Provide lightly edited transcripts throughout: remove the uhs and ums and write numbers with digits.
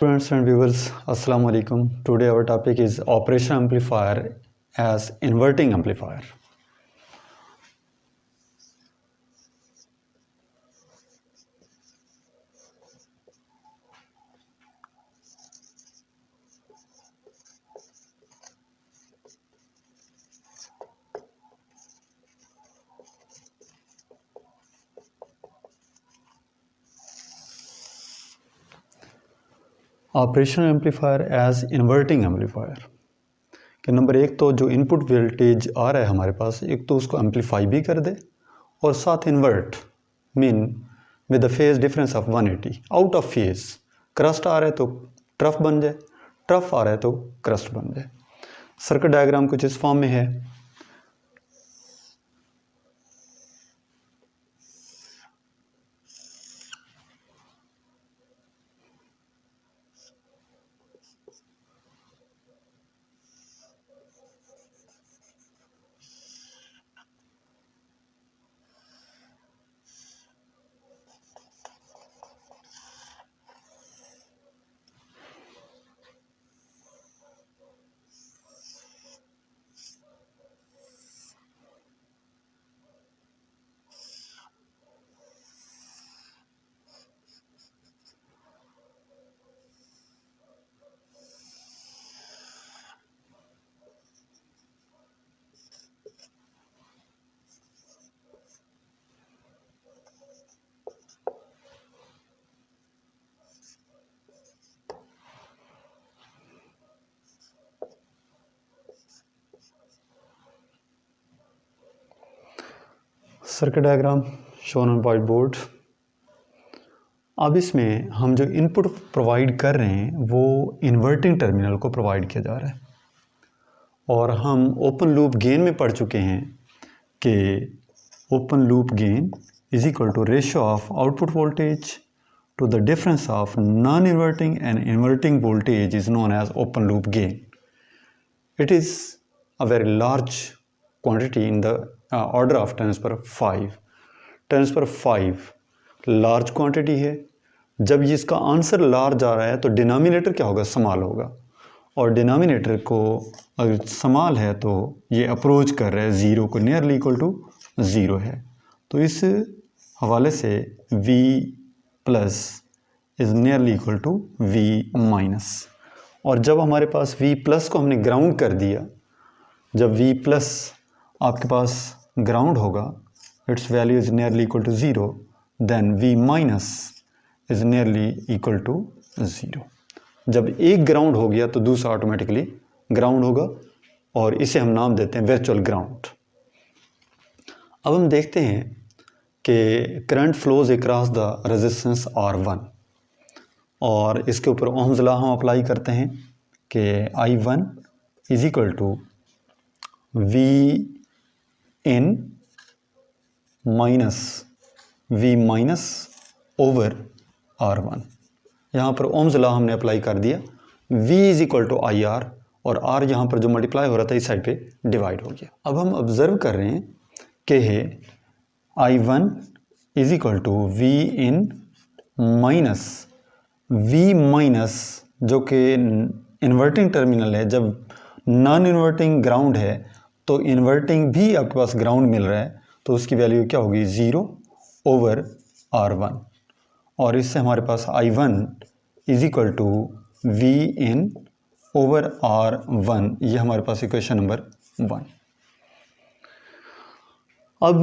Friends and viewers, Assalamu alaikum. Today our topic is operation amplifier as inverting amplifier. Operation amplifier as inverting amplifier कि number एक तो जो input voltage आ रहा है हमारे पास, एक तो उसको एम्पलीफाई भी कर दे और साथ invert mean with the phase difference of 180 out of phase. Crest आ रहा है तो ट्रफ बन जाए, ट्रफ आ रहा है तो क्रस्ट बन जाए। सर्किट डायग्राम कुछ इस फॉर्म में है। Circuit diagram shown on white board. अब इसमें हम जो इनपुट प्रोवाइड कर रहे हैं वो इन्वर्टिंग टर्मिनल को प्रोवाइड किया जा रहा है और हम ओपन लूप गेन में पढ़ चुके हैं कि open loop gain is equal to ratio of output voltage to the difference of non inverting and inverting voltage is known as open loop gain. It is a very large quantity in the order of 10⁵. 10⁵ large quantity है। जब इसका answer large आ रहा है तो denominator क्या होगा, small होगा, और डिनोमिनेटर को अगर स्मॉल है तो ये अप्रोच कर रहा है ज़ीरो को, नियरली इक्वल टू ज़ीरो है। तो इस हवाले से v plus is nearly equal to v minus. और जब हमारे पास v प्लस को हमने ग्राउंड कर दिया, जब v प्लस आपके पास ग्राउंड होगा, its value is nearly equal to zero, then v minus is nearly equal to zero. जब एक ग्राउंड हो गया तो दूसरा ऑटोमेटिकली ग्राउंड होगा और इसे हम नाम देते हैं वर्चुअल ग्राउंड। अब हम देखते हैं कि current flows across the resistance R1 और इसके ऊपर ओहम्स लॉ हम अप्लाई करते हैं कि I1 is equal to V in minus V minus over R1। यहाँ पर ओहम्स लॉ हमने अप्लाई कर दिया, V is equal to IR और R यहाँ पर जो मल्टीप्लाई हो रहा था इस साइड पे डिवाइड हो गया। अब हम ऑब्ज़र्व कर रहे हैं कि I1 is equal to V in minus V minus, जो कि इन्वर्टिंग टर्मिनल है। जब नॉन इन्वर्टिंग ग्राउंड है तो इन्वर्टिंग भी आपके पास ग्राउंड मिल रहा है, तो उसकी वैल्यू क्या होगी, ज़ीरो ओवर R1। और इससे हमारे पास I1 is equal to V in over R1, ये हमारे पास इक्वेशन नंबर 1। अब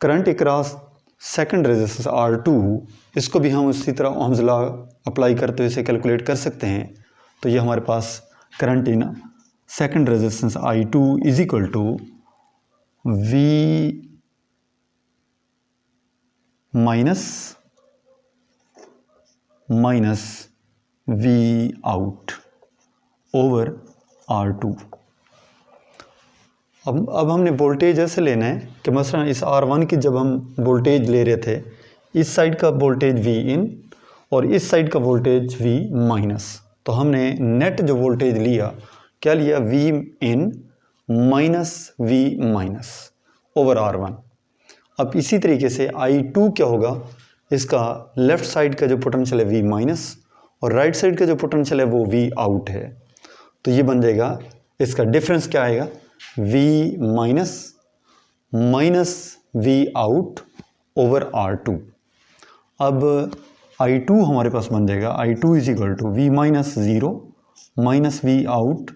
current across second resistance R2, इसको भी हम उसी तरह ओहम्स लॉ अप्लाई करते हुए इसे कैलकुलेट कर सकते हैं। तो ये हमारे पास current in second resistance I2 is equal to V minus minus V out over R2। अब हमने वोल्टेज ऐसे लेना है कि मसलन इस R1 की जब हम वोल्टेज ले रहे थे, इस साइड का वोल्टेज V इन और इस साइड का वोल्टेज V माइनस, तो हमने नेट जो वोल्टेज लिया, क्या लिया, V in minus V minus over R1। अब इसी तरीके से I2 क्या होगा, इसका लेफ़्ट साइड का जो पोटेंशियल है V माइनस और राइट साइड का जो पोटेंशियल है वो वी आउट है। तो ये बन जाएगा, इसका डिफरेंस क्या आएगा, V minus V out over R2। अब I2 हमारे पास बन जाएगा, I2 is equal to V minus zero minus V out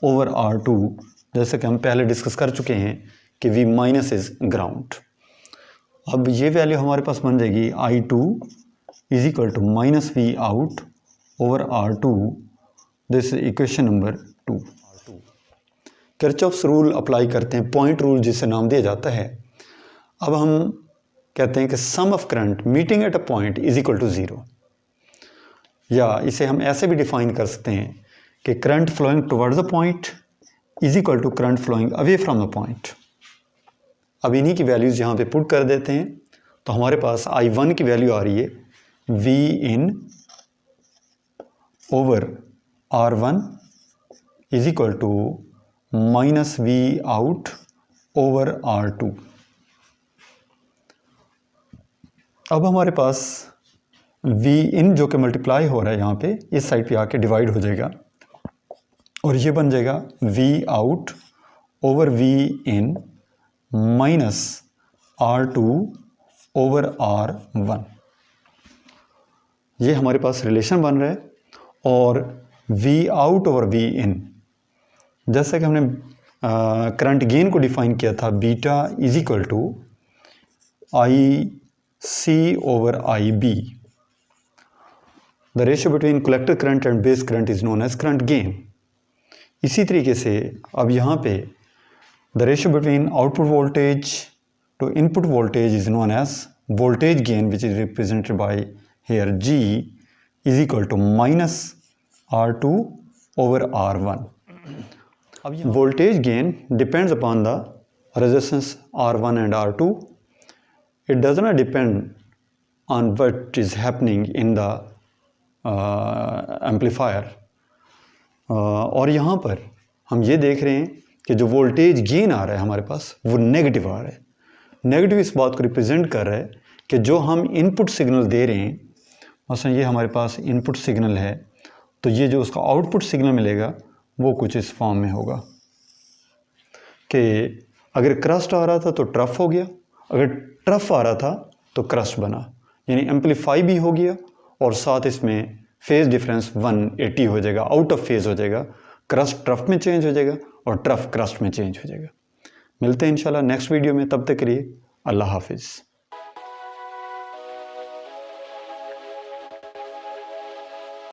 over R2, जैसे कि हम पहले डिस्कस कर चुके हैं कि V माइनस इज ग्राउंड। अब ये वैल्यू हमारे पास बन जाएगी I2 is equal to minus V out over R2, this is equation number 2। Kirchhoff's rule apply करते हैं, पॉइंट रूल जिसे नाम दिया जाता है। अब हम कहते हैं कि sum of current meeting at a point is equal to zero, या इसे हम ऐसे भी डिफाइन कर सकते हैं कि current flowing towards the point is equal to current flowing away from the point. अब इन्हीं की वैल्यूज़ यहाँ पे पुट कर देते हैं, तो हमारे पास I1 की वैल्यू आ रही है V in over R1 is equal to minus V out over R2। अब हमारे पास V इन जो कि मल्टीप्लाई हो रहा है यहाँ पे, इस साइड पे आके डिवाइड हो जाएगा और ये बन जाएगा V out over V in minus R2 over R1। ये हमारे पास रिलेशन बन रहा है। और V out over V in, जैसा कि हमने करंट गेन को डिफाइन किया था, beta is equal to IC over IB। The ratio between collector current and base current is known as current gain. इसी तरीके से अब यहाँ पे the ratio between output voltage to input voltage is known as voltage gain, which is represented by here G is equal to minus R2 over R1। अब voltage gain depends upon the resistance R1 and R2। It does not depend on what is happening in the amplifier. और यहाँ पर हम ये देख रहे हैं कि जो वोल्टेज गेन आ रहा है हमारे पास वो नेगेटिव आ रहा है। नेगेटिव इस बात को रिप्रेजेंट कर रहा है कि जो हम इनपुट सिग्नल दे रहे हैं, मसलन ये हमारे पास इनपुट सिग्नल है, तो ये जो उसका आउटपुट सिग्नल मिलेगा वो कुछ इस फॉर्म में होगा कि अगर क्रस्ट आ रहा था तो ट्रफ हो गया, अगर ट्रफ आ रहा था तो क्रस्ट बना, यानी एम्पलीफाई भी हो गया और साथ इसमें फेज़ डिफरेंस 180 हो जाएगा, आउट ऑफ फेज़ हो जाएगा। क्रस्ट ट्रफ में चेंज हो जाएगा और ट्रफ क्रस्ट में चेंज हो जाएगा। मिलते हैं इंशाल्लाह नेक्स्ट वीडियो में, तब तक के लिए अल्लाह हाफिज़।